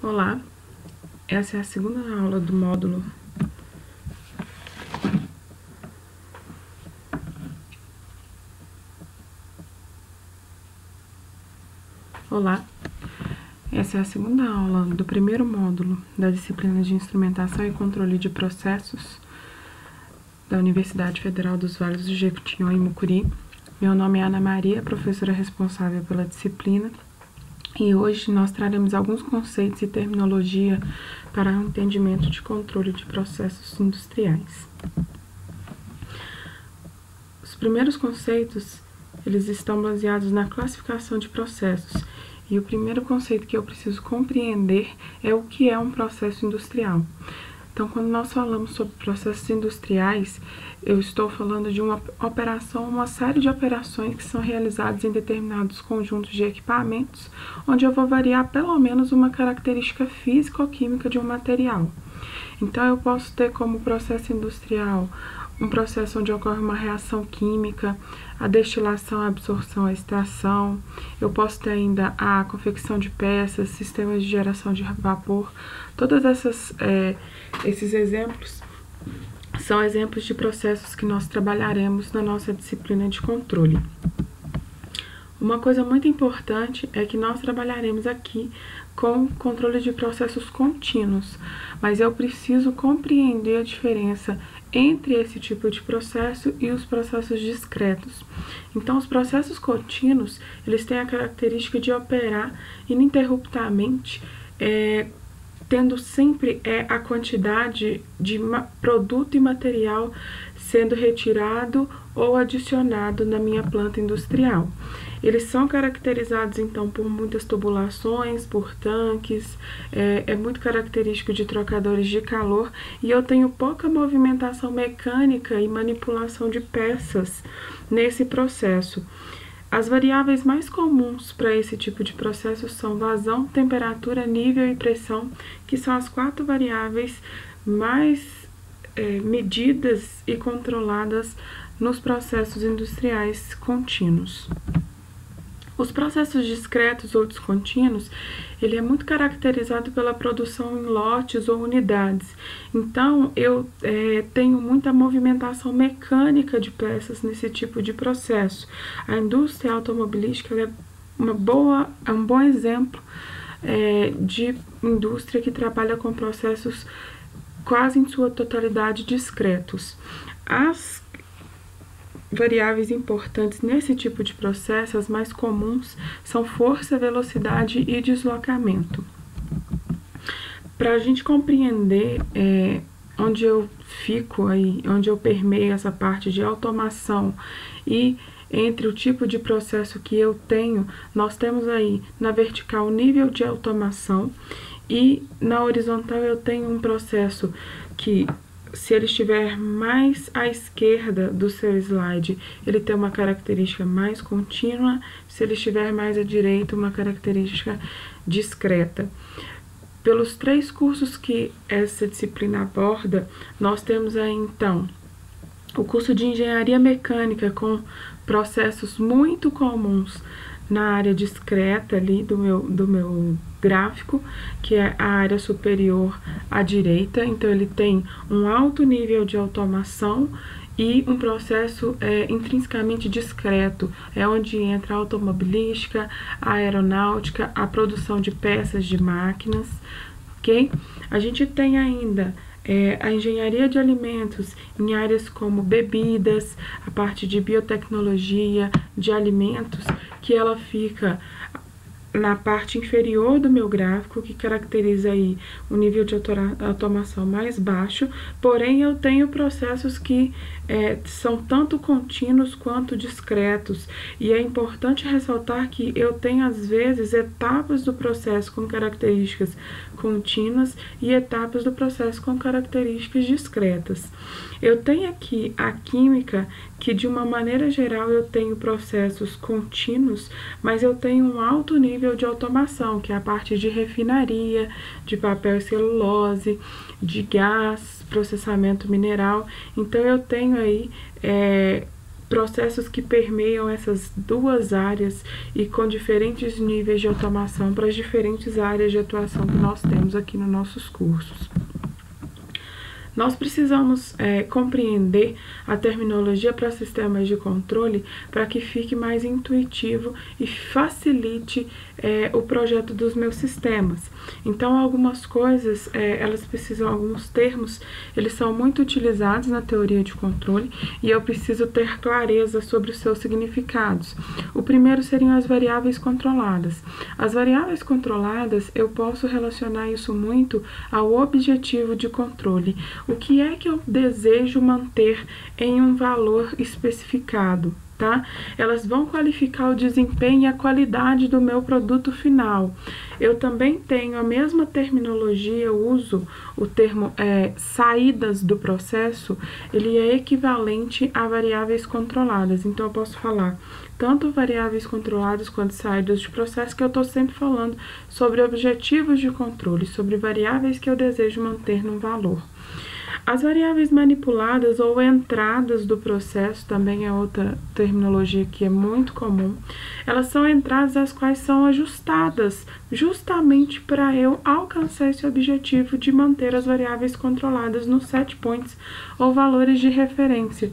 Olá, essa é a segunda aula do módulo do primeiro módulo da disciplina de Instrumentação e Controle de Processos da Universidade Federal dos Vales do Jequitinhonha e Mucuri. Meu nome é Ana Maria, professora responsável pela disciplina, e hoje nós traremos alguns conceitos e terminologia para o entendimento de controle de processos industriais. Os primeiros conceitos, eles estão baseados na classificação de processos, e o primeiro conceito que eu preciso compreender é o que é um processo industrial. Então, quando nós falamos sobre processos industriais, eu estou falando de uma operação, uma série de operações que são realizadas em determinados conjuntos de equipamentos, onde eu vou variar pelo menos uma característica física ou química de um material. Então, eu posso ter como processo industrial um processo onde ocorre uma reação química, a destilação, a absorção, a extração. Eu posso ter ainda a confecção de peças, sistemas de geração de vapor. Todos esses exemplos são exemplos de processos que nós trabalharemos na nossa disciplina de controle. Uma coisa muito importante é que nós trabalharemos aqui com controle de processos contínuos, mas eu preciso compreender a diferença entre esse tipo de processo e os processos discretos. Então, os processos contínuos, eles têm a característica de operar ininterruptamente, tendo sempre a quantidade de produto e material sendo retirado ou adicionado na minha planta industrial. Eles são caracterizados, então, por muitas tubulações, por tanques, é muito característico de trocadores de calor, e eu tenho pouca movimentação mecânica e manipulação de peças nesse processo. As variáveis mais comuns para esse tipo de processo são vazão, temperatura, nível e pressão, que são as 4 variáveis mais medidas e controladas nos processos industriais contínuos. Os processos discretos ou descontínuos, ele é muito caracterizado pela produção em lotes ou unidades. Então, eu tenho muita movimentação mecânica de peças nesse tipo de processo. A indústria automobilística é um bom exemplo de indústria que trabalha com processos quase em sua totalidade discretos. As variáveis importantes nesse tipo de processo, as mais comuns, são força, velocidade e deslocamento. Para a gente compreender onde eu fico aí, onde eu permeio essa parte de automação e entre o tipo de processo que eu tenho, nós temos aí na vertical nível de automação, e na horizontal eu tenho um processo que, se ele estiver mais à esquerda do seu slide, ele tem uma característica mais contínua; se ele estiver mais à direita, uma característica discreta. Pelos 3 cursos que essa disciplina aborda, nós temos aí, então, o curso de Engenharia Mecânica, com processos muito comuns na área discreta ali do meu gráfico, que é a área superior à direita. Então, ele tem um alto nível de automação e um processo intrinsecamente discreto. É onde entra a automobilística, a aeronáutica, a produção de peças de máquinas, ok? A gente tem ainda a engenharia de alimentos em áreas como bebidas, a parte de biotecnologia, de alimentos, que ela fica na parte inferior do meu gráfico, que caracteriza aí o nível de automação mais baixo, porém eu tenho processos que são tanto contínuos quanto discretos, e é importante ressaltar que eu tenho às vezes etapas do processo com características contínuas e etapas do processo com características discretas. Eu tenho aqui a química, que de uma maneira geral eu tenho processos contínuos, mas eu tenho um alto nível de automação, que é a parte de refinaria, de papel e celulose, de gás, processamento mineral. Então, eu tenho aí processos que permeiam essas duas áreas e com diferentes níveis de automação para as diferentes áreas de atuação que nós temos aqui nos nossos cursos. Nós precisamos compreender a terminologia para sistemas de controle para que fique mais intuitivo e facilite o projeto dos meus sistemas. Então, algumas coisas, elas precisam, alguns termos, eles são muito utilizados na teoria de controle e eu preciso ter clareza sobre os seus significados. O primeiro seriam as variáveis controladas. As variáveis controladas, eu posso relacionar isso muito ao objetivo de controle. O que é que eu desejo manter em um valor especificado, tá? Elas vão qualificar o desempenho e a qualidade do meu produto final. Eu também tenho a mesma terminologia, eu uso o termo saídas do processo, ele é equivalente a variáveis controladas. Então, eu posso falar tanto variáveis controladas quanto saídas de processo, que eu estou sempre falando sobre objetivos de controle, sobre variáveis que eu desejo manter num valor. As variáveis manipuladas ou entradas do processo também é outra terminologia que é muito comum. Elas são entradas as quais são ajustadas justamente para eu alcançar esse objetivo de manter as variáveis controladas nos set points ou valores de referência.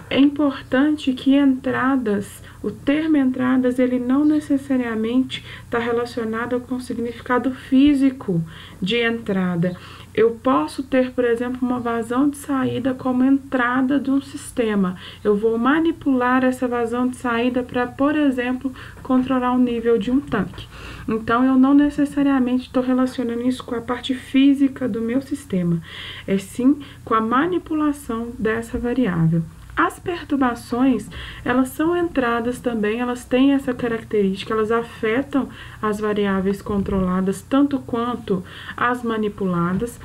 É importante que entradas, o termo entradas, ele não necessariamente está relacionado com o significado físico de entrada. Eu posso ter, por exemplo, uma vazão de saída como entrada de um sistema. Eu vou manipular essa vazão de saída para, por exemplo, controlar o nível de um tanque. Então, eu não necessariamente estou relacionando isso com a parte física do meu sistema, é sim com a manipulação dessa variável. As perturbações, elas são entradas também, elas têm essa característica, elas afetam as variáveis controladas tanto quanto as manipuladas,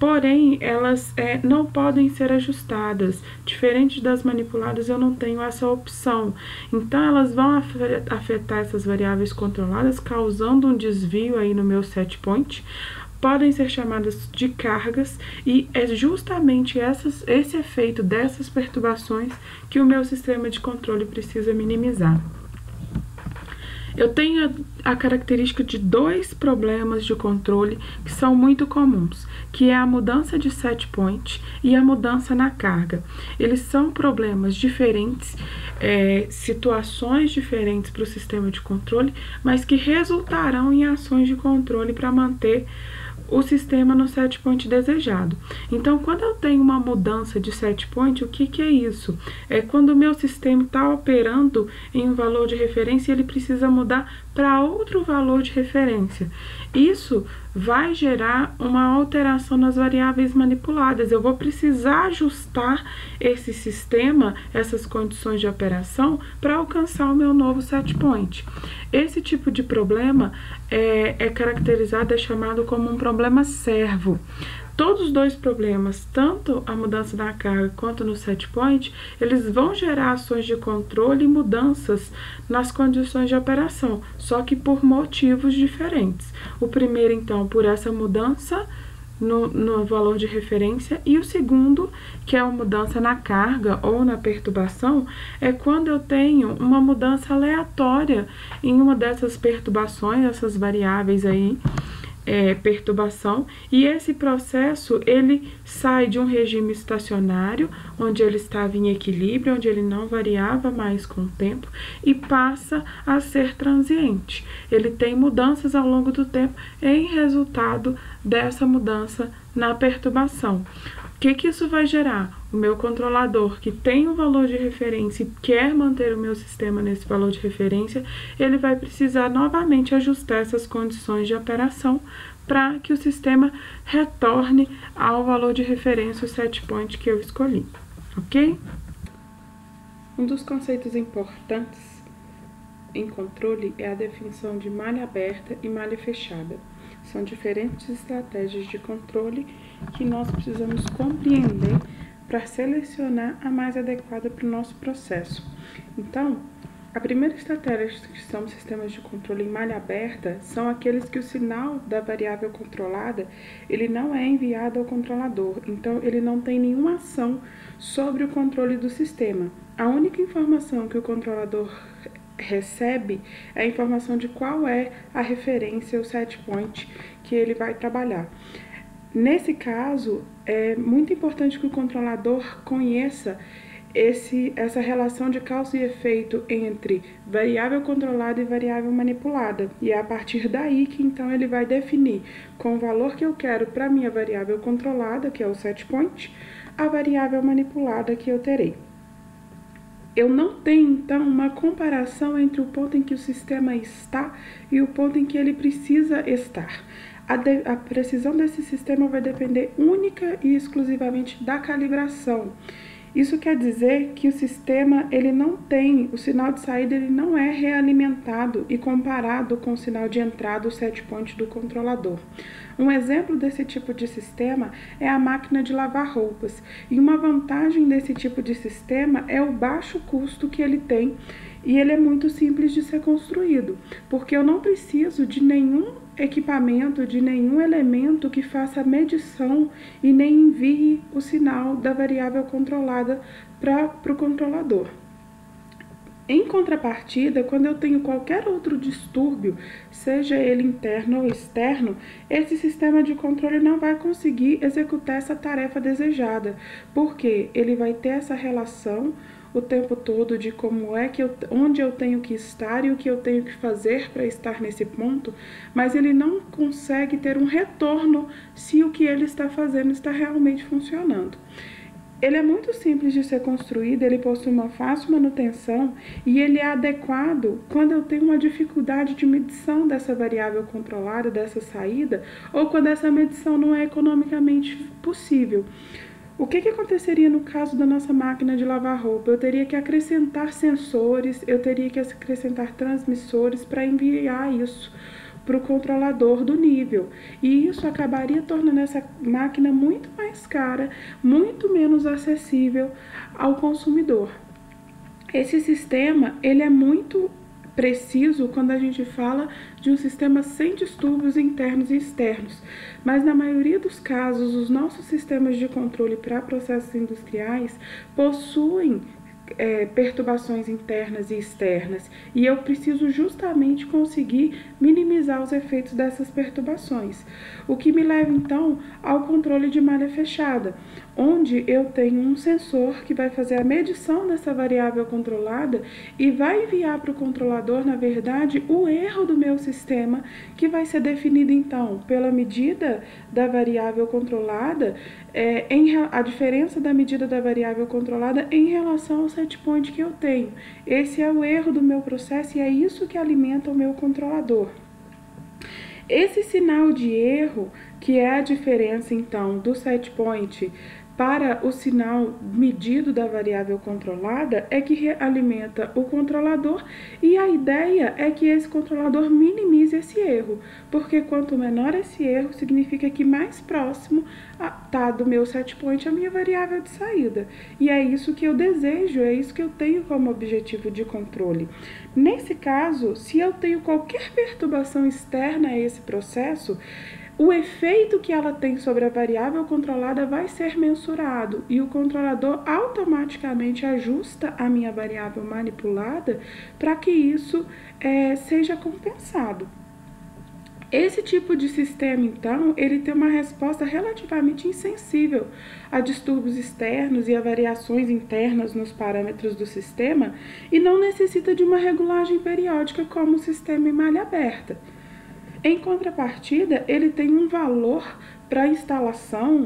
porém, elas não podem ser ajustadas. Diferente das manipuladas, eu não tenho essa opção. Então, elas vão afetar essas variáveis controladas, causando um desvio aí no meu set point. Podem ser chamadas de cargas e é justamente esse efeito dessas perturbações que o meu sistema de controle precisa minimizar. Eu tenho a característica de dois problemas de controle que são muito comuns, que é a mudança de set point e a mudança na carga. Eles são problemas diferentes, situações diferentes para o sistema de controle, mas que resultarão em ações de controle para manter o sistema no set point desejado. Então, quando eu tenho uma mudança de set point, o que é isso? É quando o meu sistema está operando em um valor de referência e ele precisa mudar para outro valor de referência. Isso vai gerar uma alteração nas variáveis manipuladas. Eu vou precisar ajustar esse sistema, essas condições de operação, para alcançar o meu novo set point. Esse tipo de problema é caracterizado, é chamado como um problema servo. Todos os dois problemas, tanto a mudança na carga quanto no set point, eles vão gerar ações de controle e mudanças nas condições de operação, só que por motivos diferentes. O primeiro, então, por essa mudança no valor de referência, e o segundo, que é a mudança na carga ou na perturbação, é quando eu tenho uma mudança aleatória em uma dessas perturbações, essas variáveis aí, perturbação, e esse processo ele sai de um regime estacionário, onde ele estava em equilíbrio, onde ele não variava mais com o tempo, e passa a ser transiente. Ele tem mudanças ao longo do tempo em resultado dessa mudança na perturbação. O que isso vai gerar? O meu controlador, que tem um valor de referência e quer manter o meu sistema nesse valor de referência, ele vai precisar novamente ajustar essas condições de operação para que o sistema retorne ao valor de referência, o set point que eu escolhi, ok? Um dos conceitos importantes em controle é a definição de malha aberta e malha fechada. São diferentes estratégias de controle que nós precisamos compreender para selecionar a mais adequada para o nosso processo. Então, a primeira estratégia que são sistemas de controle em malha aberta são aqueles que o sinal da variável controlada ele não é enviado ao controlador, então ele não tem nenhuma ação sobre o controle do sistema. a única informação que o controlador recebe é a informação de qual é a referência, o set point que ele vai trabalhar. Nesse caso, é muito importante que o controlador conheça essa relação de causa e efeito entre variável controlada e variável manipulada. E é a partir daí que então ele vai definir com o valor que eu quero para a minha variável controlada, que é o set point, a variável manipulada que eu terei. Eu não tenho, então, uma comparação entre o ponto em que o sistema está e o ponto em que ele precisa estar. A precisão desse sistema vai depender única e exclusivamente da calibração. Isso quer dizer que o sistema, ele não tem, o sinal de saída ele não é realimentado e comparado com o sinal de entrada, o set point do controlador. Um exemplo desse tipo de sistema é a máquina de lavar roupas. E uma vantagem desse tipo de sistema é o baixo custo que ele tem, e ele é muito simples de ser construído, porque eu não preciso de nenhum equipamento, de nenhum elemento que faça a medição e nem envie o sinal da variável controlada para o controlador. Em contrapartida, quando eu tenho qualquer outro distúrbio, seja ele interno ou externo, esse sistema de controle não vai conseguir executar essa tarefa desejada, porque ele vai ter essa relação o tempo todo de como é que onde eu tenho que estar e o que eu tenho que fazer para estar nesse ponto, mas ele não consegue ter um retorno se o que ele está fazendo está realmente funcionando. Ele é muito simples de ser construído, ele possui uma fácil manutenção e ele é adequado quando eu tenho uma dificuldade de medição dessa variável controlada, dessa saída, ou quando essa medição não é economicamente possível. O que aconteceria no caso da nossa máquina de lavar roupa? Eu teria que acrescentar sensores, eu teria que acrescentar transmissores para enviar isso para o controlador do nível. E isso acabaria tornando essa máquina muito mais cara, muito menos acessível ao consumidor. Esse sistema, ele é muito preciso quando a gente fala de um sistema sem distúrbios internos e externos, mas na maioria dos casos, os nossos sistemas de controle para processos industriais possuem perturbações internas e externas, e eu preciso justamente conseguir minimizar os efeitos dessas perturbações, o que me leva então ao controle de malha fechada, onde eu tenho um sensor que vai fazer a medição dessa variável controlada e vai enviar para o controlador, na verdade, o erro do meu sistema, que vai ser definido então pela medida da variável controlada, a diferença da medida da variável controlada em relação ao set point que eu tenho. Esse é o erro do meu processo e é isso que alimenta o meu controlador. Esse sinal de erro, que é a diferença então do set point para o sinal medido da variável controlada, é que alimenta o controlador, e a ideia é que esse controlador minimize esse erro, porque quanto menor esse erro, significa que mais próximo está do meu set point a minha variável de saída. E é isso que eu desejo, é isso que eu tenho como objetivo de controle. Nesse caso, se eu tenho qualquer perturbação externa a esse processo, o efeito que ela tem sobre a variável controlada vai ser mensurado e o controlador automaticamente ajusta a minha variável manipulada para que isso seja compensado. Esse tipo de sistema, então, ele tem uma resposta relativamente insensível a distúrbios externos e a variações internas nos parâmetros do sistema e não necessita de uma regulagem periódica como o sistema em malha aberta. Em contrapartida, ele tem um valor para a instalação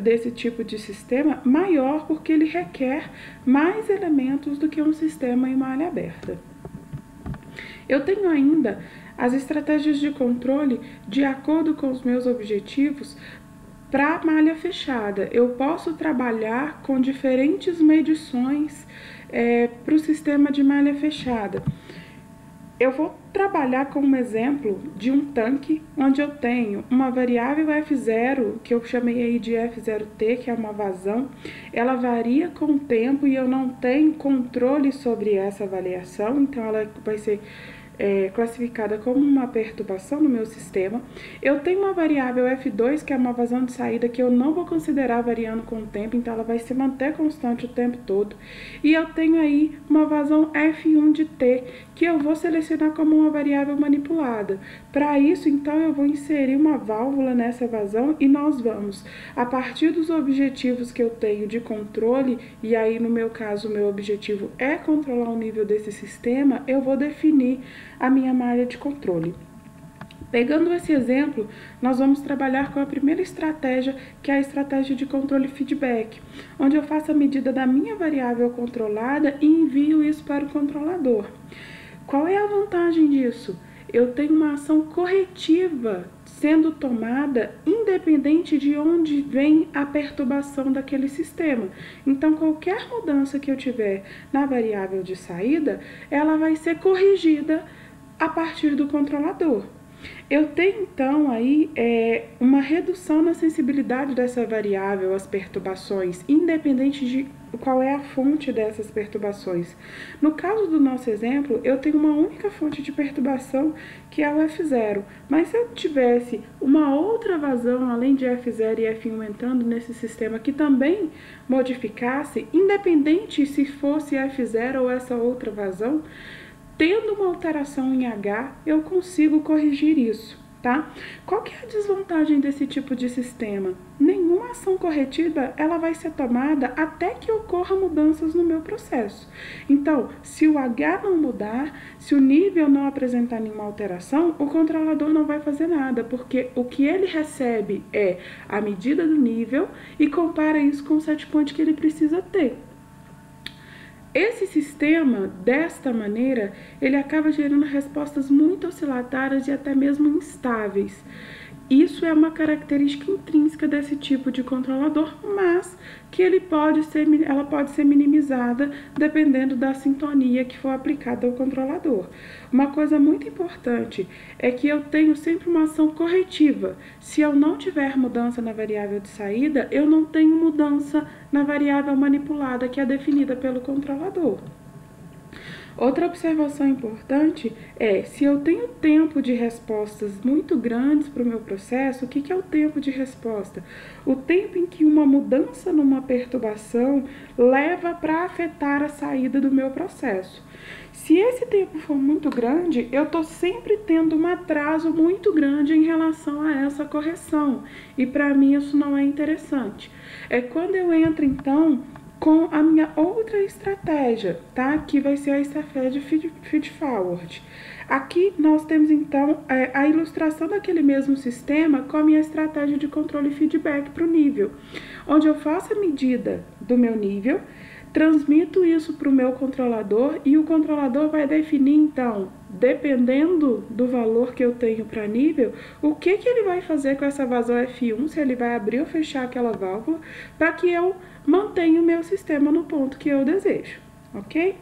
desse tipo de sistema maior, porque ele requer mais elementos do que um sistema em malha aberta. Eu tenho ainda as estratégias de controle de acordo com os meus objetivos para a malha fechada. Eu posso trabalhar com diferentes medições para o sistema de malha fechada. Eu vou trabalhar com um exemplo de um tanque onde eu tenho uma variável F0, que eu chamei aí de F0T, que é uma vazão. Ela varia com o tempo e eu não tenho controle sobre essa variação, então ela vai ser classificada como uma perturbação no meu sistema. Eu tenho uma variável F2, que é uma vazão de saída que eu não vou considerar variando com o tempo, então ela vai se manter constante o tempo todo. E eu tenho aí uma vazão F1 de T, que eu vou selecionar como uma variável manipulada. Para isso, então, eu vou inserir uma válvula nessa vazão e nós vamos, a partir dos objetivos que eu tenho de controle, e aí no meu caso o meu objetivo é controlar o nível desse sistema, eu vou definir a minha malha de controle. Pegando esse exemplo, nós vamos trabalhar com a primeira estratégia, que é a estratégia de controle feedback, onde eu faço a medida da minha variável controlada e envio isso para o controlador. Qual é a vantagem disso? Eu tenho uma ação corretiva sendo tomada independente de onde vem a perturbação daquele sistema. Então, qualquer mudança que eu tiver na variável de saída, ela vai ser corrigida a partir do controlador. Eu tenho, então, aí uma redução na sensibilidade dessa variável às perturbações, independente de qual é a fonte dessas perturbações. No caso do nosso exemplo, eu tenho uma única fonte de perturbação, que é o F0. Mas se eu tivesse uma outra vazão, além de F0 e F1 entrando nesse sistema, que também modificasse, independente se fosse F0 ou essa outra vazão, tendo uma alteração em H, eu consigo corrigir isso, tá? Qual que é a desvantagem desse tipo de sistema? Nenhuma ação corretiva ela vai ser tomada até que ocorra mudanças no meu processo. Então, se o H não mudar, se o nível não apresentar nenhuma alteração, o controlador não vai fazer nada, porque o que ele recebe é a medida do nível e compara isso com o set point que ele precisa ter. Esse sistema, desta maneira, ele acaba gerando respostas muito oscilatórias e até mesmo instáveis. Isso é uma característica intrínseca desse tipo de controlador, mas que ela pode ser minimizada dependendo da sintonia que for aplicada ao controlador. Uma coisa muito importante é que eu tenho sempre uma ação corretiva. Se eu não tiver mudança na variável de saída, eu não tenho mudança na variável manipulada, que é definida pelo controlador. Outra observação importante é, se eu tenho tempo de respostas muito grandes para o meu processo, o que é o tempo de resposta? O tempo em que uma mudança numa perturbação leva para afetar a saída do meu processo. Se esse tempo for muito grande, eu estou sempre tendo um atraso muito grande em relação a essa correção, e para mim isso não é interessante. É quando eu entro, então, com a minha outra estratégia, tá? Que vai ser a estratégia feed forward. Aqui nós temos, então, a ilustração daquele mesmo sistema com a minha estratégia de controle feedback para o nível, onde eu faço a medida do meu nível, transmito isso para o meu controlador e o controlador vai definir, então, dependendo do valor que eu tenho para nível, o que ele vai fazer com essa vazão F1, se ele vai abrir ou fechar aquela válvula, para que eu mantenha o meu sistema no ponto que eu desejo, ok?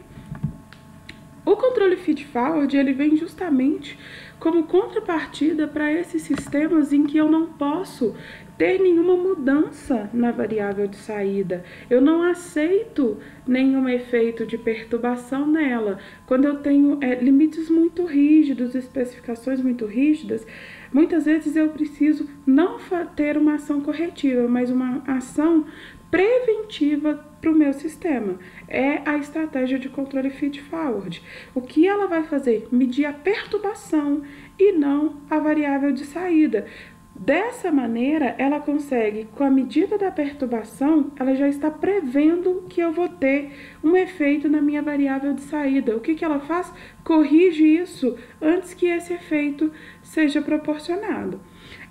O controle feed-forward, ele vem justamente como contrapartida para esses sistemas em que eu não posso ter nenhuma mudança na variável de saída. Eu não aceito nenhum efeito de perturbação nela. Quando eu tenho limites muito rígidos, especificações muito rígidas, muitas vezes eu preciso não ter uma ação corretiva, mas uma ação preventiva para o meu sistema. É a estratégia de controle feed-forward. O que ela vai fazer? Medir a perturbação e não a variável de saída. Dessa maneira, ela consegue, com a medida da perturbação, ela já está prevendo que eu vou ter um efeito na minha variável de saída. O que ela faz? Corrige isso antes que esse efeito seja proporcionado.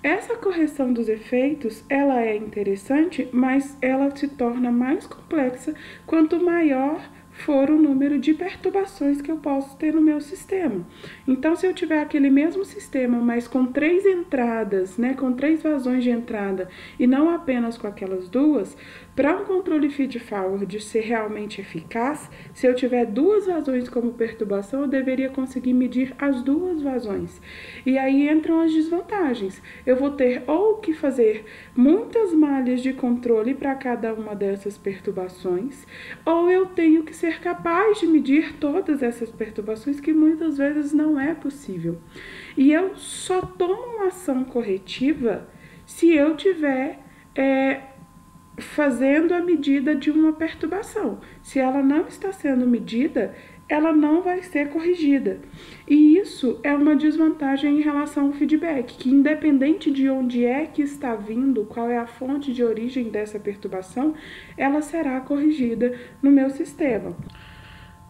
Essa correção dos efeitos, ela é interessante, mas ela se torna mais complexa quanto maior for o número de perturbações que eu posso ter no meu sistema. Então, se eu tiver aquele mesmo sistema, mas com 3 entradas, né, com 3 vazões de entrada, e não apenas com aquelas duas, Para um controle feed-forward ser realmente eficaz, se eu tiver duas vazões como perturbação, eu deveria conseguir medir as duas vazões. E aí entram as desvantagens. Eu vou ter ou que fazer muitas malhas de controle para cada uma dessas perturbações, ou eu tenho que ser capaz de medir todas essas perturbações, que muitas vezes não é possível. E eu só tomo uma ação corretiva se eu tiver fazendo a medida de uma perturbação. Se ela não está sendo medida, ela não vai ser corrigida. E isso é uma desvantagem em relação ao feedback, que independente de onde é que está vindo, qual é a fonte de origem dessa perturbação, ela será corrigida no meu sistema.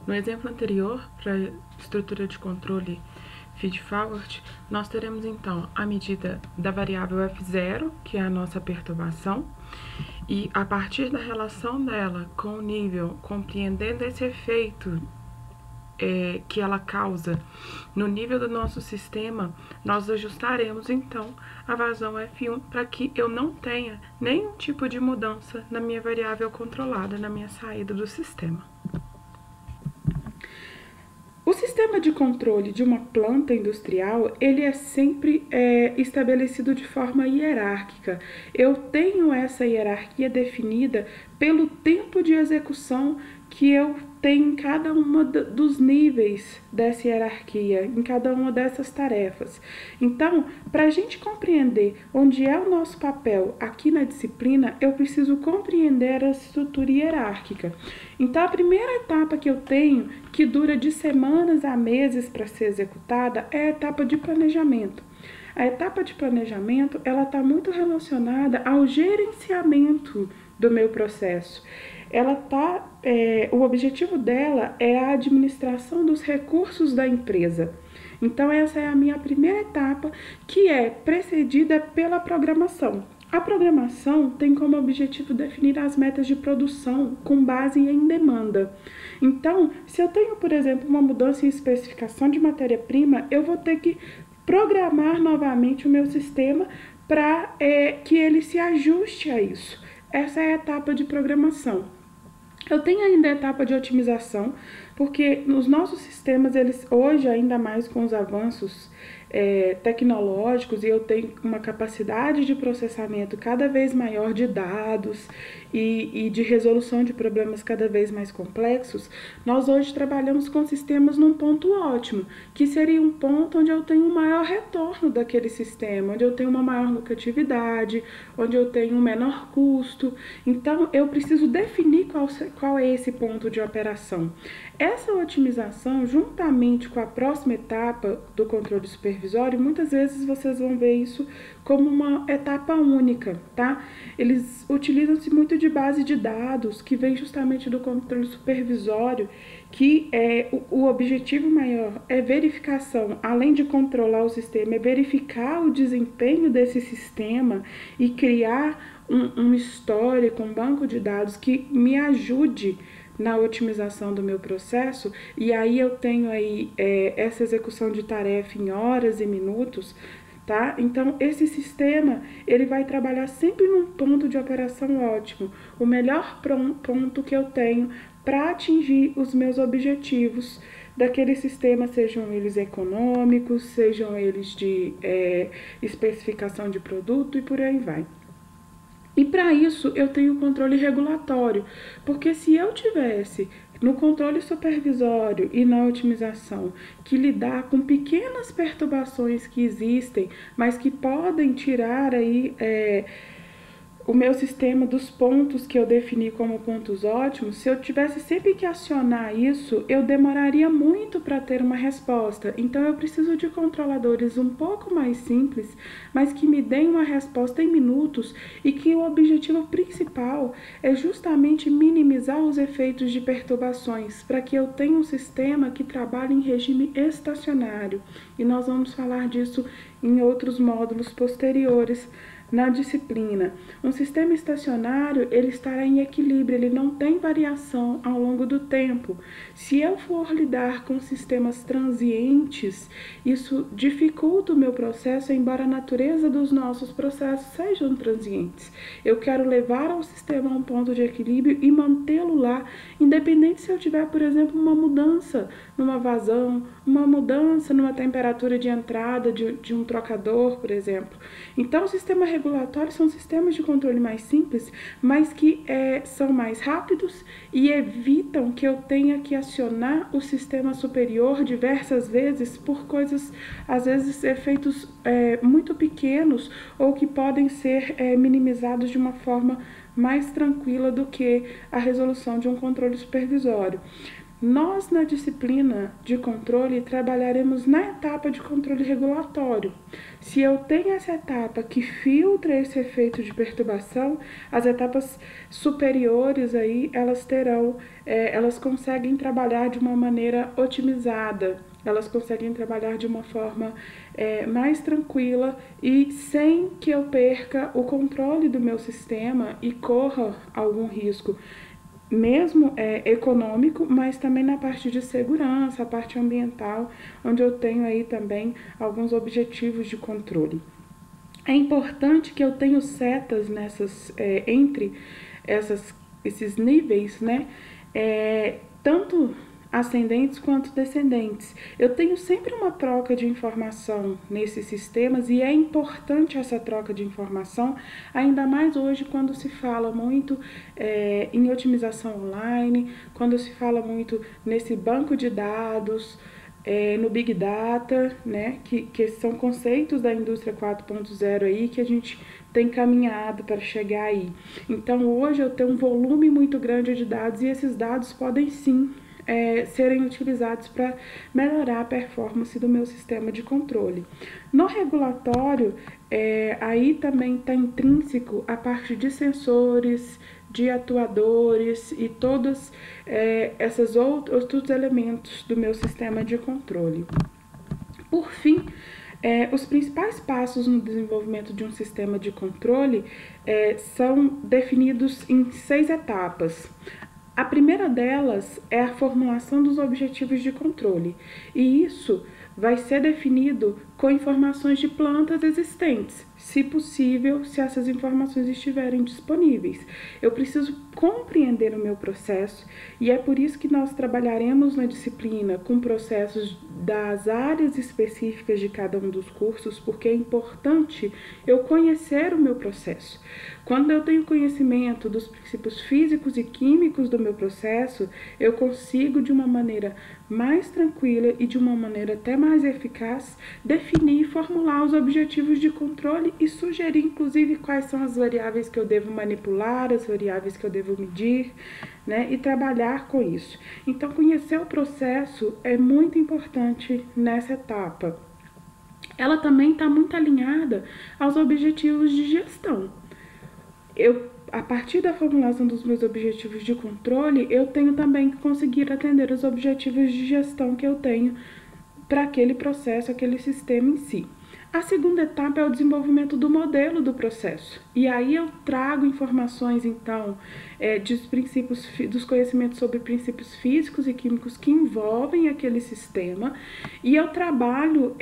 No exemplo anterior, para a estrutura de controle feed-forward, nós teremos então a medida da variável F0, que é a nossa perturbação, e a partir da relação dela com o nível, compreendendo esse efeito que ela causa no nível do nosso sistema, nós ajustaremos então a vazão F1 para que eu não tenha nenhum tipo de mudança na minha variável controlada, na minha saída do sistema. O sistema de controle de uma planta industrial, ele é sempre estabelecido de forma hierárquica. Eu tenho essa hierarquia definida pelo tempo de execução que eu tenho em cada uma dos níveis dessa hierarquia, em cada uma dessas tarefas. Então, para a gente compreender onde é o nosso papel aqui na disciplina, eu preciso compreender a estrutura hierárquica. Então, a primeira etapa que eu tenho, que dura de semanas a meses para ser executada, é a etapa de planejamento. A etapa de planejamento, ela está muito relacionada ao gerenciamento do meu processo. O objetivo dela é a administração dos recursos da empresa. Então, essa é a minha primeira etapa, que é precedida pela programação. A programação tem como objetivo definir as metas de produção com base em demanda. Então, se eu tenho, por exemplo, uma mudança em especificação de matéria-prima, eu vou ter que programar novamente o meu sistema para que ele se ajuste a isso. Essa é a etapa de programação. Eu tenho ainda a etapa de otimização, porque nos nossos sistemas, eles hoje, ainda mais com os avanços tecnológicos, e eu tenho uma capacidade de processamento cada vez maior de dados e de resolução de problemas cada vez mais complexos, nós hoje trabalhamos com sistemas num ponto ótimo, que seria um ponto onde eu tenho um maior retorno daquele sistema, onde eu tenho uma maior lucratividade, onde eu tenho um menor custo. Então, eu preciso definir qual é esse ponto de operação. Essa otimização, juntamente com a próxima etapa do controle supervisório, muitas vezes vocês vão ver isso como uma etapa única, tá? Eles utilizam-se muito de base de dados, que vem justamente do controle supervisório, que o objetivo maior é verificação, além de controlar o sistema, é verificar o desempenho desse sistema e criar um histórico, um banco de dados que me ajude na otimização do meu processo, e aí eu tenho aí essa execução de tarefa em horas e minutos, tá? Então, esse sistema, ele vai trabalhar sempre num ponto de operação ótimo, o melhor ponto que eu tenho para atingir os meus objetivos daquele sistema, sejam eles econômicos, sejam eles de especificação de produto e por aí vai. E para isso eu tenho controle regulatório, porque se eu tivesse no controle supervisório e na otimização que lidar com pequenas perturbações que existem, mas que podem tirar aí o meu sistema dos pontos que eu defini como pontos ótimos, se eu tivesse sempre que acionar isso, eu demoraria muito para ter uma resposta. Então, eu preciso de controladores um pouco mais simples, mas que me deem uma resposta em minutos e que o objetivo principal é justamente minimizar os efeitos de perturbações, para que eu tenha um sistema que trabalhe em regime estacionário. E nós vamos falar disso em outros módulos posteriores na disciplina. Um sistema estacionário, ele estará em equilíbrio, ele não tem variação ao longo do tempo. Se eu for lidar com sistemas transientes, isso dificulta o meu processo, embora a natureza dos nossos processos sejam transientes. Eu quero levar ao sistema a um ponto de equilíbrio e mantê-lo lá, independente se eu tiver, por exemplo, uma mudança numa vazão, uma mudança numa temperatura de entrada de um trocador, por exemplo. Então, o sistema regulatório são sistemas de controle mais simples, mas que são mais rápidos e evitam que eu tenha que acionar o sistema superior diversas vezes por coisas, às vezes, efeitos muito pequenos ou que podem ser minimizados de uma forma mais tranquila do que a resolução de um controle supervisório. Nós, na disciplina de controle, trabalharemos na etapa de controle regulatório. Se eu tenho essa etapa que filtra esse efeito de perturbação, as etapas superiores aí, elas conseguem trabalhar de uma maneira otimizada, elas conseguem trabalhar de uma forma mais tranquila e sem que eu perca o controle do meu sistema e corra algum risco, mesmo econômico, mas também na parte de segurança, a parte ambiental, onde eu tenho aí também alguns objetivos de controle. É importante que eu tenha setas entre esses níveis, né? Tanto ascendentes quanto descendentes. Eu tenho sempre uma troca de informação nesses sistemas e é importante essa troca de informação, ainda mais hoje quando se fala muito em otimização online, quando se fala muito nesse banco de dados, no Big Data, né, que são conceitos da indústria 4.0 aí que a gente tem caminhado para chegar aí. Então hoje eu tenho um volume muito grande de dados e esses dados podem sim serem utilizados para melhorar a performance do meu sistema de controle. No regulatório, aí também está intrínseco a parte de sensores, de atuadores e todos esses outros elementos do meu sistema de controle. Por fim, os principais passos no desenvolvimento de um sistema de controle são definidos em 6 etapas. A primeira delas é a formulação dos objetivos de controle, e isso vai ser definido com informações de plantas existentes, se possível, se essas informações estiverem disponíveis. Eu preciso compreender o meu processo e é por isso que nós trabalharemos na disciplina com processos das áreas específicas de cada um dos cursos, porque é importante eu conhecer o meu processo. Quando eu tenho conhecimento dos princípios físicos e químicos do meu processo, eu consigo, de uma maneira mais tranquila e de uma maneira até mais eficaz, definir e formular os objetivos de controle e sugerir, inclusive, quais são as variáveis que eu devo manipular, as variáveis que eu devo medir, né, e trabalhar com isso. Então, conhecer o processo é muito importante nessa etapa. Ela também está muito alinhada aos objetivos de gestão. A partir da formulação dos meus objetivos de controle, eu tenho também que conseguir atender os objetivos de gestão que eu tenho para aquele processo, aquele sistema em si. A segunda etapa é o desenvolvimento do modelo do processo. E aí eu trago informações, então, dos conhecimentos sobre princípios físicos e químicos que envolvem aquele sistema. E eu trabalho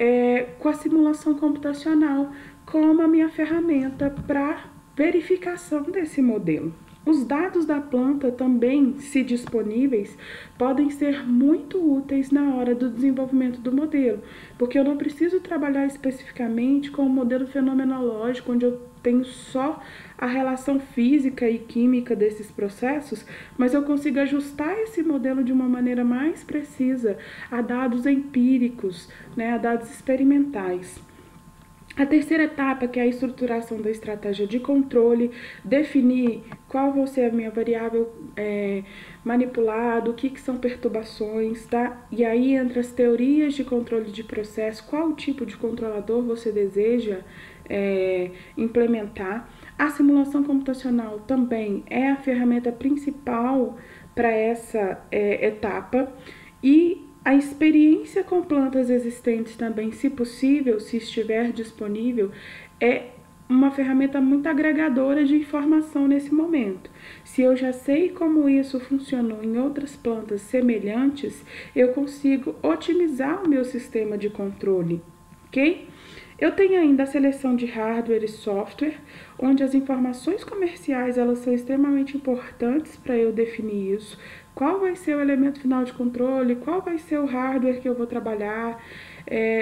com a simulação computacional como a minha ferramenta para verificação desse modelo. Os dados da planta também, se disponíveis, podem ser muito úteis na hora do desenvolvimento do modelo, porque eu não preciso trabalhar especificamente com o modelo fenomenológico, onde eu tenho só a relação física e química desses processos, mas eu consigo ajustar esse modelo de uma maneira mais precisa a dados empíricos, né, a dados experimentais. A terceira etapa, que é a estruturação da estratégia de controle, definir qual vai ser a minha variável manipulada, o que são perturbações, tá? E aí entra as teorias de controle de processo, qual tipo de controlador você deseja implementar. A simulação computacional também é a ferramenta principal para essa etapa e a experiência com plantas existentes também, se possível, se estiver disponível, é uma ferramenta muito agregadora de informação nesse momento. Se eu já sei como isso funcionou em outras plantas semelhantes, eu consigo otimizar o meu sistema de controle, ok? Eu tenho ainda a seleção de hardware e software, onde as informações comerciais elas são extremamente importantes para eu definir isso. Qual vai ser o elemento final de controle, qual vai ser o hardware que eu vou trabalhar,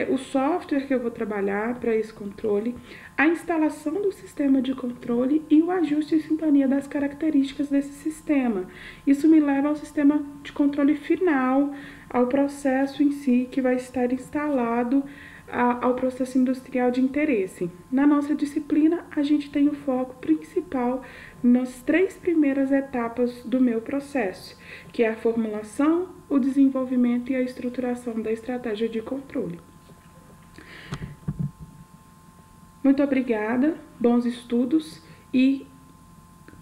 o software que eu vou trabalhar para esse controle, a instalação do sistema de controle e o ajuste e sintonia das características desse sistema. Isso me leva ao sistema de controle final, ao processo em si que vai estar instalado ao processo industrial de interesse. Na nossa disciplina, a gente tem o foco principal nas 3 primeiras etapas do meu processo, que é a formulação, o desenvolvimento e a estruturação da estratégia de controle. Muito obrigada, bons estudos e,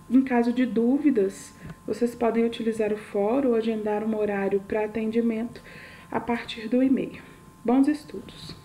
em caso de dúvidas, vocês podem utilizar o fórum ou agendar um horário para atendimento a partir do e-mail. Bons estudos!